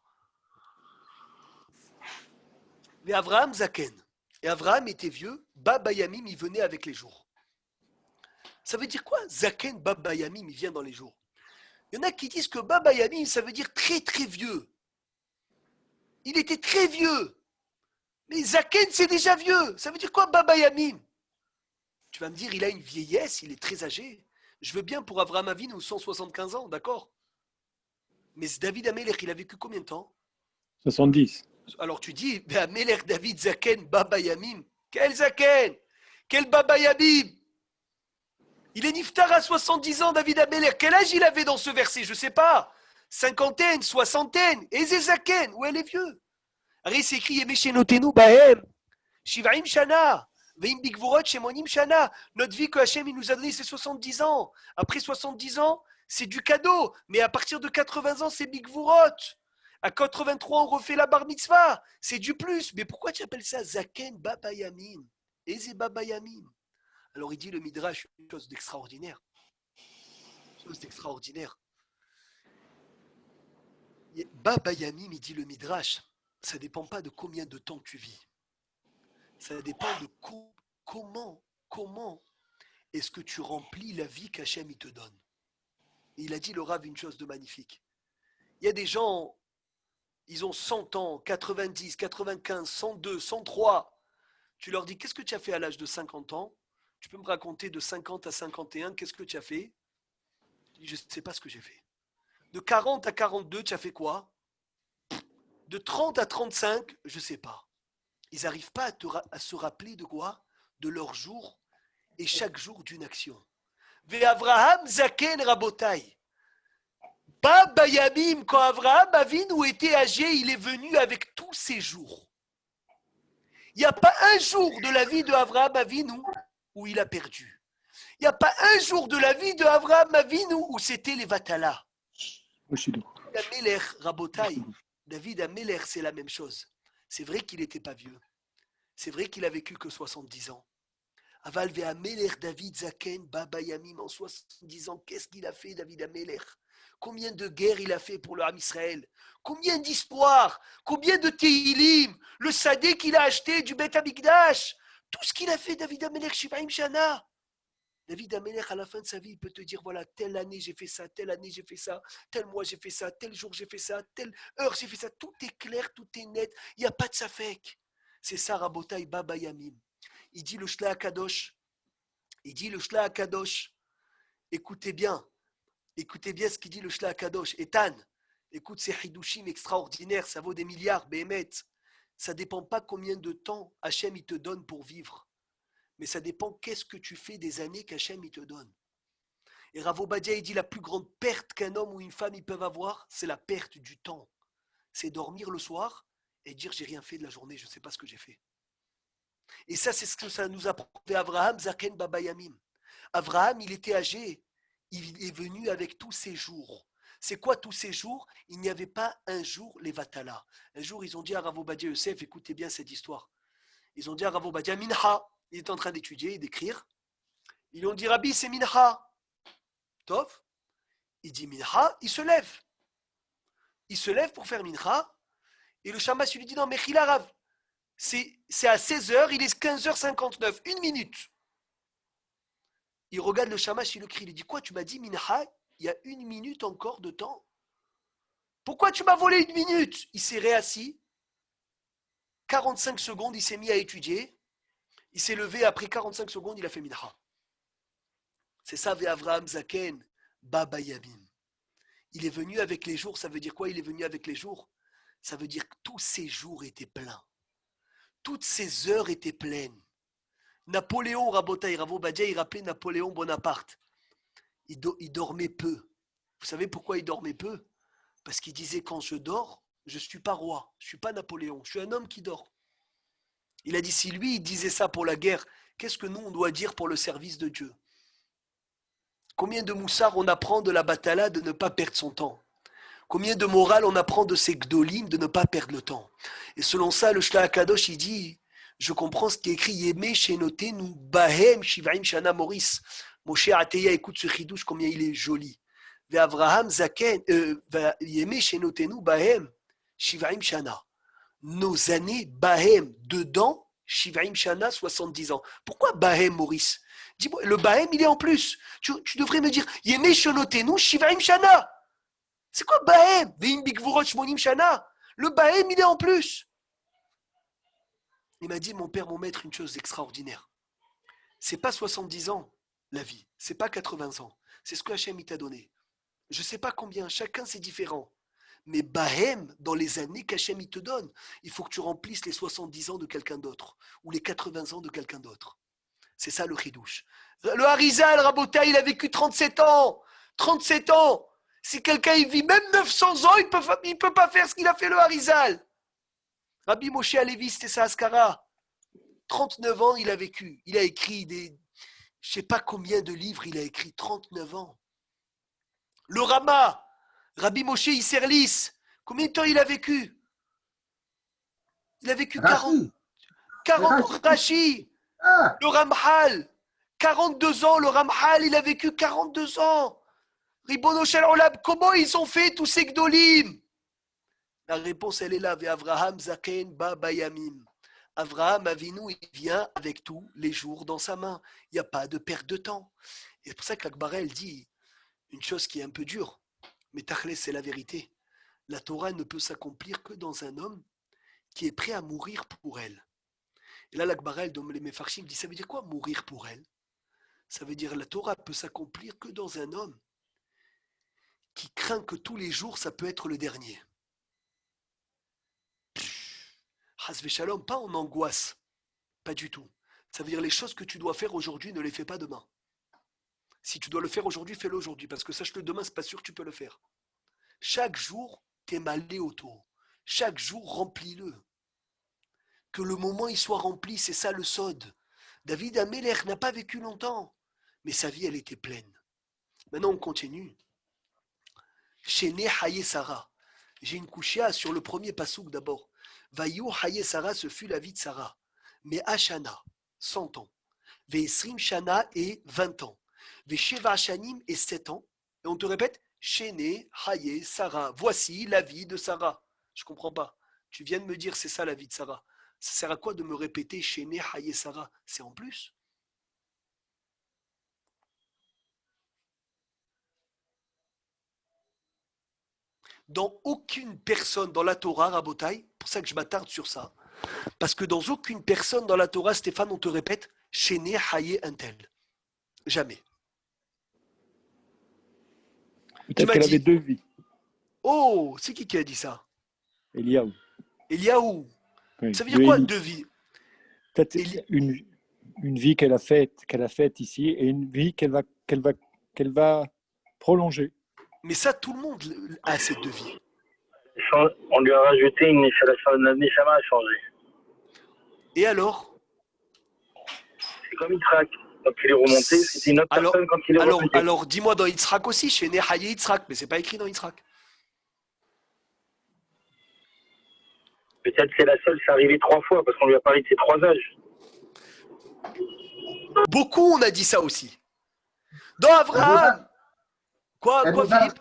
Mais Avraham Zaken. Et Avraham était vieux, Baba Yamim, il venait avec les jours. Ça veut dire quoi Zaken Baba Yamim, il vient dans les jours. Il y en a qui disent que Baba Yamim, ça veut dire très très vieux. Il était très vieux. Mais Zaken, c'est déjà vieux. Ça veut dire quoi Baba Yamim? Tu vas me dire, il a une vieillesse, il est très âgé. Je veux bien pour Avraham Avinu, 175 ans, d'accord. Mais David Amelech, il a vécu combien de temps? 70. Alors tu dis, Amelech David Zaken Baba Yamim. Quel Zaken? Quel Baba Yamim? Il est niftar à 70 ans, David Amelech. Quel âge il avait dans ce verset? Je ne sais pas. Cinquantaine, soixantaine. Et Zaken, où elle est vieux? Arrête, c'est écrit Yemeshenotenu Bahem. Shivaim Shana. Veim Bigvorot Shemonim Shana. Notre vie que Hachem il nous a donné, c'est 70 ans. Après 70 ans, c'est du cadeau. Mais à partir de 80 ans, c'est Bigvorot. À 83, on refait la bar mitzvah. C'est du plus. Mais pourquoi tu appelles ça Zaken Baba Yamim? Eze Baba Yamim. Alors il dit le Midrash, une chose d'extraordinaire. Une chose d'extraordinaire. Baba Yamim, il dit le Midrash, ça ne dépend pas de combien de temps tu vis. Ça dépend de comment est-ce que tu remplis la vie qu'Hachem il te donne. Et il a dit le Rav une chose de magnifique. Il y a des gens, ils ont 100 ans, 90, 95, 102, 103. Tu leur dis, qu'est-ce que tu as fait à l'âge de 50 ans? Tu peux me raconter de 50 à 51, qu'est-ce que tu as fait? Je ne sais pas ce que j'ai fait. De 40 à 42, tu as fait quoi? De 30 à 35, je ne sais pas. Ils n'arrivent pas à se rappeler de quoi? De leur jour et chaque jour d'une action. Ve'avraham zaken rabotai. Baba Yamim, quand Avraham Avinu était âgé, il est venu avec tous ses jours. Il n'y a pas un jour de la vie de Avraham Avinu où il a perdu. Il n'y a pas un jour de la vie de Avraham Avinu où c'était les Vatala. David Amelech, Rabotai, David Amelech, c'est la même chose. C'est vrai qu'il n'était pas vieux. C'est vrai qu'il a vécu que 70 ans. Aval Amelech, David Zaken, Baba Yamim, en 70 ans, qu'est-ce qu'il a fait, David Amelech? Combien de guerres il a fait pour le Ham Israël? Combien d'histoires? Combien de Tehilim? Le Sadé qu'il a acheté du Beth Amikdash? Tout ce qu'il a fait, David Amelech, Shivaim Shana. David Amelech, à la fin de sa vie, il peut te dire, voilà, telle année j'ai fait ça, telle année j'ai fait ça, tel mois j'ai fait ça, tel jour j'ai fait ça, telle heure j'ai fait ça. Tout est clair, tout est net, il n'y a pas de safek. C'est ça, Rabotai Baba Yamim. Il dit le Shla Kadosh. Il dit le Shla Kadosh. Écoutez bien ce qu'il dit le Shla Kadosh. Etan, écoute ces hidushim extraordinaires, ça vaut des milliards, Béhémet. Ça ne dépend pas combien de temps Hachem il te donne pour vivre. Mais ça dépend qu'est-ce que tu fais des années qu'Hachem il te donne. Et Rav Obadia, il dit la plus grande perte qu'un homme ou une femme ils peuvent avoir, c'est la perte du temps. C'est dormir le soir et dire j'ai rien fait de la journée, je ne sais pas ce que j'ai fait. Et ça, c'est ce que ça nous a prouvé Avraham Zaken Baba Yamim. Avraham, il était âgé, il est venu avec tous ses jours. C'est quoi tous ces jours? Il n'y avait pas un jour les Vatala. Un jour, ils ont dit à Rav Obadia Yosef, écoutez bien cette histoire. Ils ont dit à Rav Obadia Minha. Il est en train d'étudier et d'écrire. Ils lui ont dit, Rabbi, c'est Minha. Tov. Il dit Minha, il se lève. Il se lève pour faire Minha. Et le Shamash lui dit, non, mais Chila Rav, c'est à 16h, il est 15h59, une minute. Il regarde le Shamash, il le crie, il lui dit, quoi, tu m'as dit Minha, il y a une minute encore de temps? Pourquoi tu m'as volé une minute? Il s'est réassis. 45 secondes, il s'est mis à étudier. Il s'est levé, après 45 secondes, il a fait Minha. C'est ça, Avraham Zaken, Baba Yamim. Il est venu avec les jours, ça veut dire quoi? Il est venu avec les jours. Ça veut dire que tous ses jours étaient pleins. Toutes ses heures étaient pleines. Napoléon, Rabotai, Rav Obadia, il rappelait Napoléon Bonaparte. Il dormait peu. Vous savez pourquoi il dormait peu? Parce qu'il disait, quand je dors, je ne suis pas roi, je ne suis pas Napoléon, je suis un homme qui dort. Il a dit, si lui, il disait ça pour la guerre, qu'est-ce que nous, on doit dire pour le service de Dieu? Combien de moussard on apprend de la Batala de ne pas perdre son temps? Combien de morale on apprend de ces gdolim de ne pas perdre le temps? Et selon ça, le Shla Kadosh, il dit, je comprends ce qui est écrit, Yeme Shenotenu Bahem Shivaim Shana Maurice. Moshe Ateya, écoute ce chidouche, combien il est joli. Ve Avraham Zaken, Yeme Shenotenu Bahem Shivaim Shana. Nos années, Bahem, dedans, Shivaim Shana, 70 ans. Pourquoi Bahem, Maurice? Dis-moi, le Bahem, il est en plus. Tu devrais me dire, Yeme Shenotenu Shivaim Shana. C'est quoi Bahem? Veim Bigvuroch Monim Shana. Le Bahem, il est en plus. Il m'a dit, mon père, mon maître, une chose extraordinaire. C'est pas 70 ans, la vie. C'est pas 80 ans. C'est ce que Hachem t'a donné. Je ne sais pas combien, chacun c'est différent. Mais Bahem, dans les années qu'Hachem te donne, il faut que tu remplisses les 70 ans de quelqu'un d'autre. Ou les 80 ans de quelqu'un d'autre. C'est ça le chidouche. Le Harizal, Rabota, il a vécu 37 ans. 37 ans. Si quelqu'un il vit même 900 ans, il ne peut pas faire ce qu'il a fait le Harizal. Rabbi Moshe Alevi, c'était ça, Ascara. 39 ans, il a vécu. Il a écrit je ne sais pas combien de livres il a écrit. 39 ans. Le Rama, Rabbi Moshe Isserlis, combien de temps il a vécu? Il a vécu 40 Rashi. Ah, Le Ramhal, 42 ans. Le Ramhal, il a vécu 42 ans. Ribono Shel Olam, comment ils ont fait tous ces gdolim? La réponse, elle est là. Avraham Zaken Ba Bayamim. Avraham Avinu, il vient avec tous les jours dans sa main. Il n'y a pas de perte de temps. Et c'est pour ça que l'Akbara, elle dit une chose qui est un peu dure. Mais Tachles, c'est la vérité. La Torah ne peut s'accomplir que dans un homme qui est prêt à mourir pour elle. Et là, l'Akbara, elle donne les Mefarshim, dit, ça veut dire quoi mourir pour elle? Ça veut dire la Torah peut s'accomplir que dans un homme qui craint que tous les jours, ça peut être le dernier. Hasve Shalom, pas en angoisse, pas du tout. Ça veut dire les choses que tu dois faire aujourd'hui, ne les fais pas demain. Si tu dois le faire aujourd'hui, fais-le aujourd'hui, parce que sache-le, demain, c'est pas sûr que tu peux le faire. Chaque jour, t'es malé autour. Chaque jour, remplis-le. Que le moment il soit rempli, c'est ça le sod. David Améler n'a pas vécu longtemps, mais sa vie, elle était pleine. Maintenant, on continue. Chéné Haye Sarah. J'ai une couchia sur le premier pasouk d'abord. Vayu Haye Sarah, ce fut la vie de Sarah. Mais Ashana, 100 ans. Ve'esrim Shana et 20 ans. Ve'sheva Shanim et 7 ans. Et on te répète, Chéné Haye Sarah. Voici la vie de Sarah. Je ne comprends pas. Tu viens de me dire c'est ça la vie de Sarah. Ça sert à quoi de me répéter Chéné Haye Sarah? C'est en plus. Dans aucune personne dans la Torah, Rabotai, pour ça que je m'attarde sur ça, parce que dans aucune personne dans la Torah, Stéphane, on te répète Chéné Haye Intel. Jamais. Peut-être qu'elle avait deux vies. Oh, c'est qui a dit ça? Eliaou. Eliaou. Oui, Ça veut dire quoi Élie. deux vies? Peut-être une vie qu'elle a faite ici et une vie qu'elle va prolonger. Mais ça, tout le monde a ces deux vies. On lui a rajouté une Neshama a changé. Et alors? C'est comme Yitzhak. Quand il est remonté, c'était une autre personne quand il est remonté. Alors, dis-moi dans Yitzhak aussi, chez Nehaye Yitzhak, mais c'est pas écrit dans Yitzhak. Peut-être c'est la seule, c'est arrivé 3 fois, parce qu'on lui a parlé de ses 3 âges. Beaucoup, on a dit ça aussi. Dans Abraham. Quoi, Philippe?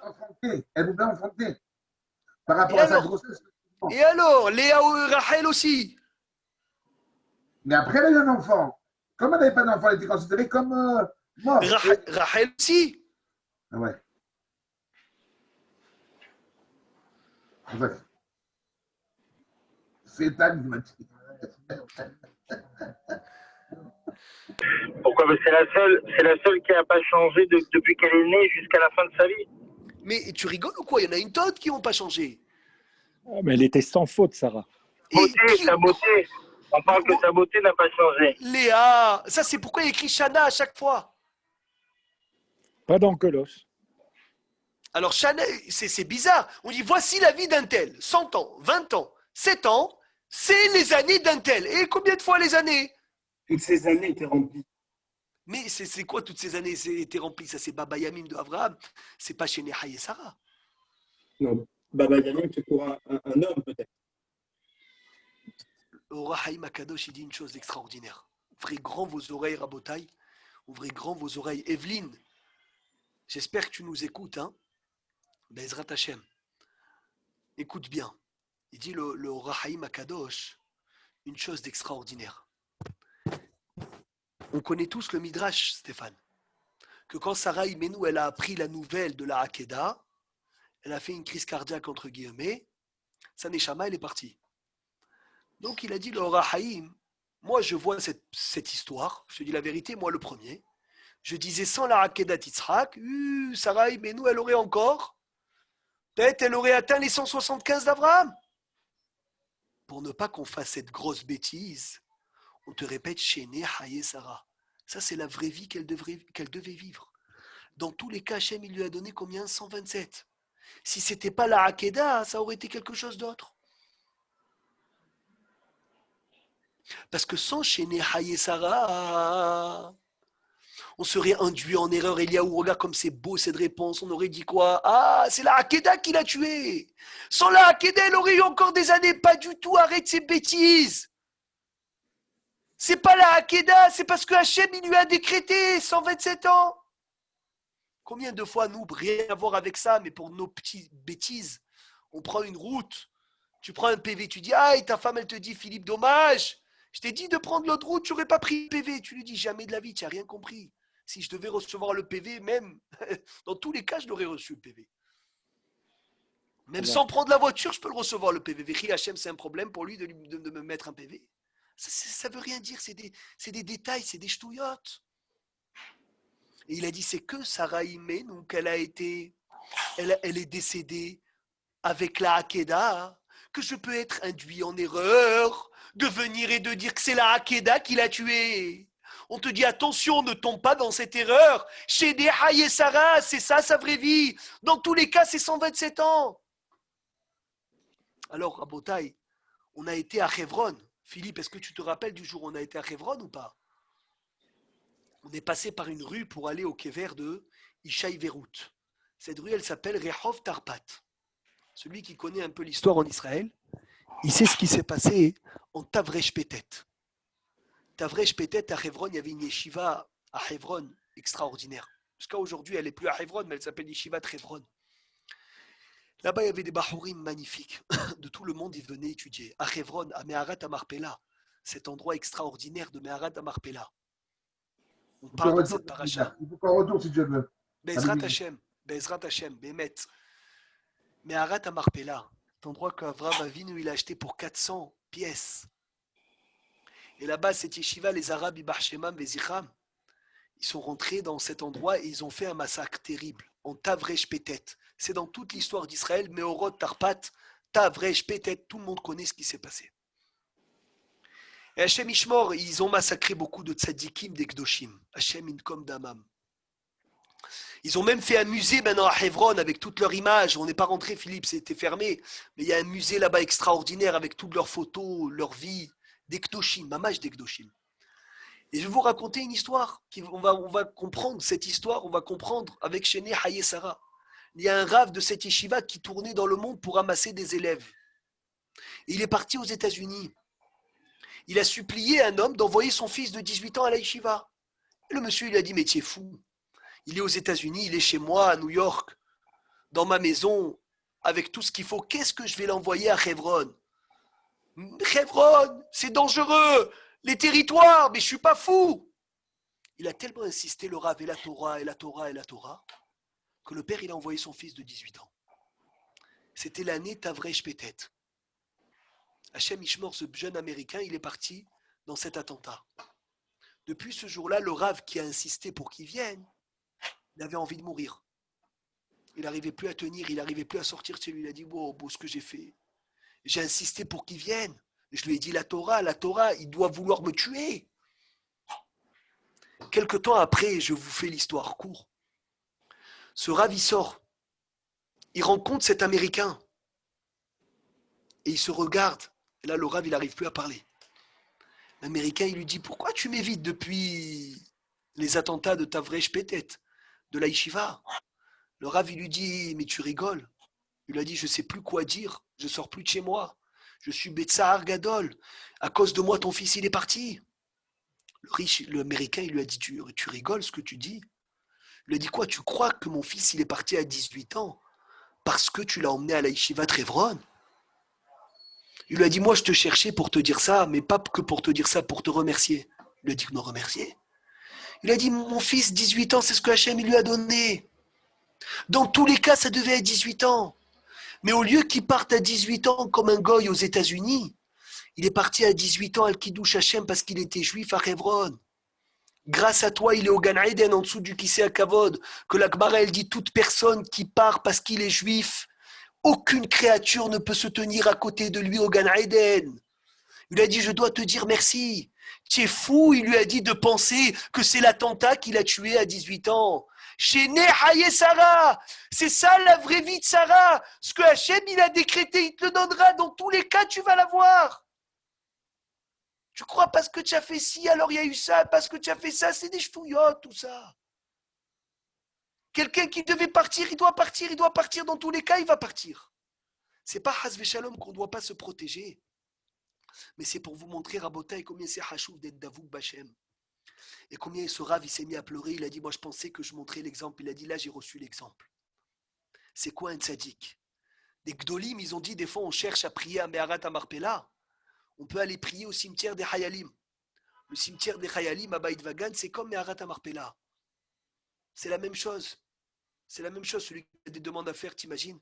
Elle vous a enfanté. Par rapport à sa grossesse. Et alors, Léa ou Rachel aussi. Mais après, elle a eu un enfant. Comme elle n'avait pas d'enfant, elle était considérée comme morte. Rachel aussi. Ah ouais. Bref. C'est Anne qui m'a dit. Pourquoi? Parce que c'est la seule qui n'a pas changé depuis qu'elle est née jusqu'à la fin de sa vie. Mais tu rigoles ou quoi? Il y en a une tonne qui n'ont pas changé. Ah, mais elle était sans faute, Sarah. Sa beauté. On parle que sa beauté n'a pas changé. Léa, ça c'est pourquoi il y a écrit Shana à chaque fois. Pas dans Kolos. Alors Shana, c'est bizarre. On dit voici la vie d'un tel. 100 ans, 20 ans, 7 ans, C'est les années d'un tel. Et combien de fois les années? Toutes ces années étaient remplies. Mais c'est quoi toutes ces années étaient remplies? Ça, c'est Baba Yamim de Abraham. C'est pas chez Nehaï et Sarah. Non, Baba Yamim, c'est pour un homme peut-être. Ora Haïm Akadosh, il dit une chose d'extraordinaire. Ouvrez grand vos oreilles, Rabotai. Ouvrez grand vos oreilles. Evelyne, j'espère que tu nous écoutes. Hein? Bezrat Hashem. Écoute bien. Il dit le Ora Haïm Akadosh, une chose d'extraordinaire. On connaît tous le Midrash, Stéphane, que quand Sarah Imenou, elle a appris la nouvelle de la Hakeda, elle a fait une crise cardiaque entre guillemets, sa Neshama, elle est partie. Donc il a dit, le Ora Haïm, moi je vois cette histoire, je te dis la vérité, moi le premier, je disais sans la Hakeda Titzrak, Sarah Imenou, elle aurait encore, peut-être elle aurait atteint les 175 d'Abraham. Pour ne pas qu'on fasse cette grosse bêtise, on te répète Chéné Haye Sarah. Ça, c'est la vraie vie qu'elle devait vivre. Dans tous les cas, Hachem, il lui a donné combien? 127. Si ce n'était pas la Hakeda, ça aurait été quelque chose d'autre. Parce que sans Chéné Haye Sarah, on serait induit en erreur. Eliaou, regarde comme c'est beau cette réponse. On aurait dit quoi? Ah, c'est la Hakeda qui l'a tué. Sans la Hakeda, elle aurait eu encore des années. Pas du tout, arrête ces bêtises. C'est pas la Hakeda, c'est parce que Hachem, il lui a décrété 127 ans. Combien de fois, nous, rien à voir avec ça, mais pour nos petites bêtises, on prend une route, tu prends un PV, tu dis, ah, et ta femme, elle te dit, Philippe, dommage, je t'ai dit de prendre l'autre route, tu n'aurais pas pris le PV. Tu lui dis, jamais de la vie, tu n'as rien compris. Si je devais recevoir le PV, même, dans tous les cas, je l'aurais reçu, le PV. Même sans prendre la voiture, je peux le recevoir, le PV. Véchi Hachem, c'est un problème pour lui de me mettre un PV. Ça ne veut rien dire, c'est des détails, c'est des ch'touillottes. Et il a dit, c'est que Sarah Imé, donc elle est décédée avec la Hakeda, que je peux être induit en erreur, de venir et de dire que c'est la Hakeda qui l'a tué. On te dit, attention, ne tombe pas dans cette erreur. Chez des Haye Sarah, c'est ça sa vraie vie. Dans tous les cas, c'est 127 ans. Alors, Rabotai, on a été à Hebron. Philippe, est-ce que tu te rappelles du jour où on a été à Hebron ou pas? On est passé par une rue pour aller au kever de Ishaï Verout. Cette rue, elle s'appelle Rehov Tarpat. Celui qui connaît un peu l'histoire en Israël, il sait ce qui s'est passé en Tavresh Petet. Tavresh Petet, à Hebron, il y avait une yeshiva à Hebron extraordinaire. Jusqu'à aujourd'hui, elle n'est plus à Hebron, mais elle s'appelle Yeshiva de Hebron. Là-bas, il y avait des bahourim magnifiques. De tout le monde, ils venaient étudier. À Hebron, à Meharat Amarpela, cet endroit extraordinaire de Meharat Amarpela. On parle de cette paracha. Il faut qu'on retourne si Dieu veut. Bezrat Hashem, Bémet. Meharat Amarpela, cet endroit qu'Avraham Avinu, il a acheté pour 400 pièces. Et là-bas, cette yeshiva, les Arabes, Ibar Shemam, Vezicham, ils sont rentrés dans cet endroit et ils ont fait un massacre terrible, en Tavresh Petet. C'est dans toute l'histoire d'Israël, Meorot, Tarpat, Tavresh Petet, tout le monde connaît ce qui s'est passé. Et Hachem Ishmor, ils ont massacré beaucoup de tzadikim d'Ekdoshim. Hachem Inkom Damam. Ils ont même fait un musée maintenant à Hebron avec toutes leurs images. On n'est pas rentré, Philippe, c'était fermé. Mais il y a un musée là-bas extraordinaire avec toutes leurs photos, leur vie d'Ekdoshim, mamage d'Ekdoshim. Et je vais vous raconter une histoire. On va comprendre cette histoire, on va comprendre avec Chéné Haye Sarah. Il y a un rave de cette yeshiva qui tournait dans le monde pour ramasser des élèves. Et il est parti aux États-Unis. Il a supplié un homme d'envoyer son fils de 18 ans à la yeshiva. Et le monsieur, il a dit, mais tu es fou. Il est aux États-Unis, il est chez moi, à New York, dans ma maison, avec tout ce qu'il faut. Qu'est-ce que je vais l'envoyer à Hebron? Hebron, c'est dangereux. Les territoires, mais je ne suis pas fou. Il a tellement insisté, le Rav, et la Torah, et la Torah, et la Torah, que le père, il a envoyé son fils de 18 ans. C'était l'année Tavresh Petet. Hachem Ishmor, ce jeune Américain, il est parti dans cet attentat. Depuis ce jour-là, le Rav qui a insisté pour qu'il vienne, il avait envie de mourir. Il n'arrivait plus à tenir, il n'arrivait plus à sortir de chez lui. Il a dit, wow, beau ce que j'ai fait. J'ai insisté pour qu'il vienne. Je lui ai dit, la Torah, il doit vouloir me tuer. Quelque temps après, je vous fais l'histoire court. Ce Rav, il sort. Il rencontre cet Américain. Et il se regarde. Et là, le Rav, il n'arrive plus à parler. L'Américain, il lui dit, pourquoi tu m'évites depuis les attentats de Tavrech Petet, de la Yeshiva? Le Rav, il lui dit, mais tu rigoles. Il lui a dit, je ne sais plus quoi dire, je ne sors plus de chez moi. Je suis Betsahar Gadol. À cause de moi, ton fils, il est parti. L'Américain, il lui a dit, tu rigoles ce que tu dis? Il lui a dit quoi? Tu crois que mon fils, il est parti à 18 ans parce que tu l'as emmené à la Yeshiva Trevron? Il lui a dit, moi, je te cherchais pour te dire ça, mais pas que pour te dire ça, pour te remercier. Il lui a dit, me remercier? Il a dit, mon fils, 18 ans, c'est ce que Hachem il lui a donné. Dans tous les cas, ça devait être 18 ans. Mais au lieu qu'il parte à 18 ans comme un goy aux États-Unis, il est parti à 18 ans à Al-Kiddush Hachem parce qu'il était juif à Hebron. Grâce à toi, il est au Gan Eden en dessous du Kisei HaKavod, que la Gemara, elle dit, toute personne qui part parce qu'il est juif, aucune créature ne peut se tenir à côté de lui au Gan Eden. Il lui a dit, je dois te dire merci. Tu es fou, il lui a dit de penser que c'est l'attentat qui l'a tué à 18 ans. Chez Nehaye Sarah, c'est ça la vraie vie de Sarah. Ce que Hachem il a décrété, il te le donnera. Dans tous les cas, tu vas l'avoir. Tu crois parce que tu as fait ci, alors il y a eu ça, parce que tu as fait ça, c'est des ch'touillottes, tout ça. Quelqu'un qui devait partir, il doit partir, dans tous les cas, il va partir. C'est pas Hasve Shalom qu'on ne doit pas se protéger. Mais c'est pour vous montrer, Rabotai, combien c'est hachouf d'être Davouk Bachem. Et combien ce Rav, il s'est mis à pleurer. Il a dit, moi je pensais que je montrais l'exemple. Il a dit, là j'ai reçu l'exemple. C'est quoi un tzaddik? Des Gdolim, ils ont dit, des fois on cherche à prier à Meharat Amarpela. On peut aller prier au cimetière des Hayalim. Le cimetière des Hayalim à Baït Vagan, c'est comme Meharat Amarpela. C'est la même chose. C'est la même chose. Celui qui a des demandes à faire, t'imagines?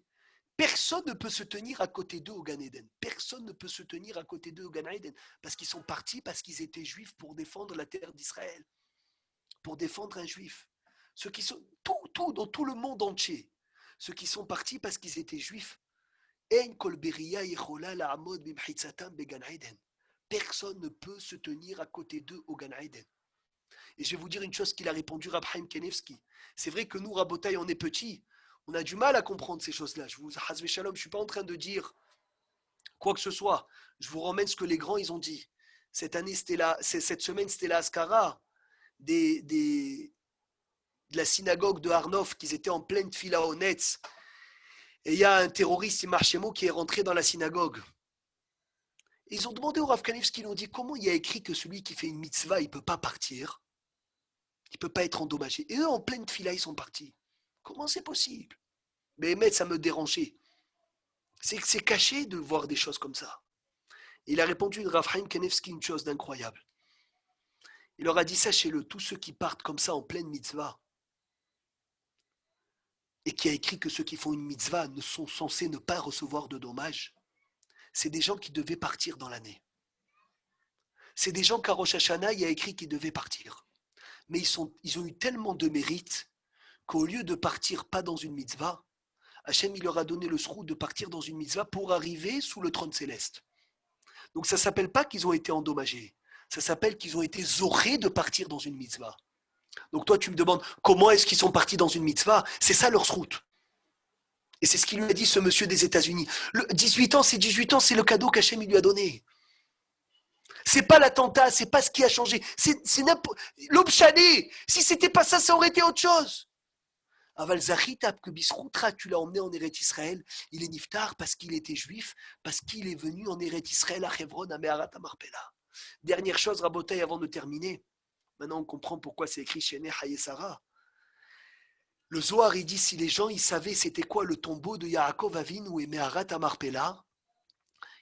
Personne ne peut se tenir à côté d'eux au Gan Eden. Personne ne peut se tenir à côté d'eux au Gan Eden. Parce qu'ils sont partis, parce qu'ils étaient juifs pour défendre la terre d'Israël. Pour défendre un juif. Ceux qui sont, dans tout le monde entier. Ceux qui sont partis parce qu'ils étaient juifs. Personne ne peut se tenir à côté d'eux au Gan Eden. Et je vais vous dire une chose qu'il a répondu Rab Chaim Kanevski. C'est vrai que nous, Rabotai, on est petits. On a du mal à comprendre ces choses-là. Je ne suis pas en train de dire quoi que ce soit. Je vous ramène ce que les grands ils ont dit. Cette semaine, c'était la Askara de la synagogue de Arnov, qu'ils étaient en pleine fila au Netz. Et il y a un terroriste, Imar Shemo, qui est rentré dans la synagogue. Et ils ont demandé au Rav Kanevski, ils ont dit, comment il y a écrit que celui qui fait une mitzvah, il ne peut pas partir? Il ne peut pas être endommagé. Et eux, en pleine fila, ils sont partis. Comment c'est possible? Mais ça me dérangeait. C'est caché de voir des choses comme ça. Et il a répondu à Rav Chaim Kanevski une chose d'incroyable. Il leur a dit, sachez-le, tous ceux qui partent comme ça en pleine mitzvah, et qui a écrit que ceux qui font une mitzvah ne sont censés ne pas recevoir de dommages, c'est des gens qui devaient partir dans l'année. C'est des gens qu'à Rosh Hashanah, il y a écrit qu'ils devaient partir. Mais ils ont eu tellement de mérite qu'au lieu de partir pas dans une mitzvah, Hachem il leur a donné le sroud de partir dans une mitzvah pour arriver sous le trône céleste. Donc ça ne s'appelle pas qu'ils ont été endommagés, ça s'appelle qu'ils ont été zorés de partir dans une mitzvah. Donc toi tu me demandes comment est-ce qu'ils sont partis dans une mitzvah? C'est ça leur sroud. Et c'est ce qu'il lui a dit ce monsieur des États-Unis. 18 ans, c'est 18 ans, c'est le cadeau qu'Hachem il lui a donné. C'est pas l'attentat, c'est pas ce qui a changé. C'est l'obchané. Si c'était pas ça, ça aurait été autre chose. Aval Zachitab que Bisroutra, tu l'as emmené en Eretz Israël. Il est niftar parce qu'il était juif, parce qu'il est venu en Eretz Israël à Hebron, à Meharat Amarpela. Dernière chose, Rabotai, avant de terminer. Maintenant, on comprend pourquoi c'est écrit chez Nehaye Sarah. Le Zohar, il dit, si les gens ils savaient c'était quoi le tombeau de Yaakov Avinu et Meharat Amarpela,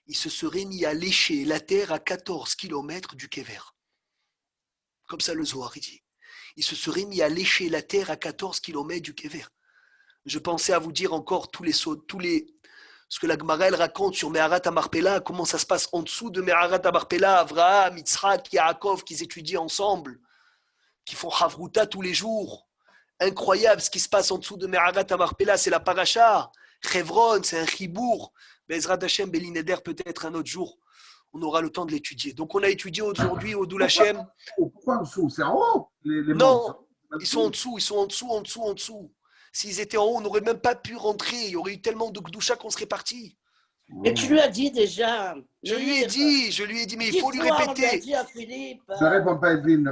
ils se seraient mis à lécher la terre à 14 km du Kever. Comme ça, le Zohar, il dit. Ils se seraient mis à lécher la terre à 14 km du Kever. Je pensais à vous dire encore ce que la Gemara elle raconte sur Meharat Amarpela, comment ça se passe en dessous de Meharat Amarpela, Avraham, Yitzhak, Yaakov, qu'ils étudient ensemble, qui font Havruta tous les jours. Incroyable ce qui se passe en dessous de Meharat Amarpela, c'est la paracha. Hebron, c'est un chibour. Bezrat Hashem, Belineder, peut-être un autre jour, on aura le temps de l'étudier. Donc on a étudié aujourd'hui au Doul Hashem. Pourquoi en dessous? C'est en haut les non, ils sont en dessous. S'ils étaient en haut, on n'aurait même pas pu rentrer. Il y aurait eu tellement de Gdoucha qu'on serait parti. Et tu lui as dit déjà. Je lui ai dit, mais il faut lui Dis-toi, on lui a répéter. dit à Philippe. Ne réponds pas, Evelyne.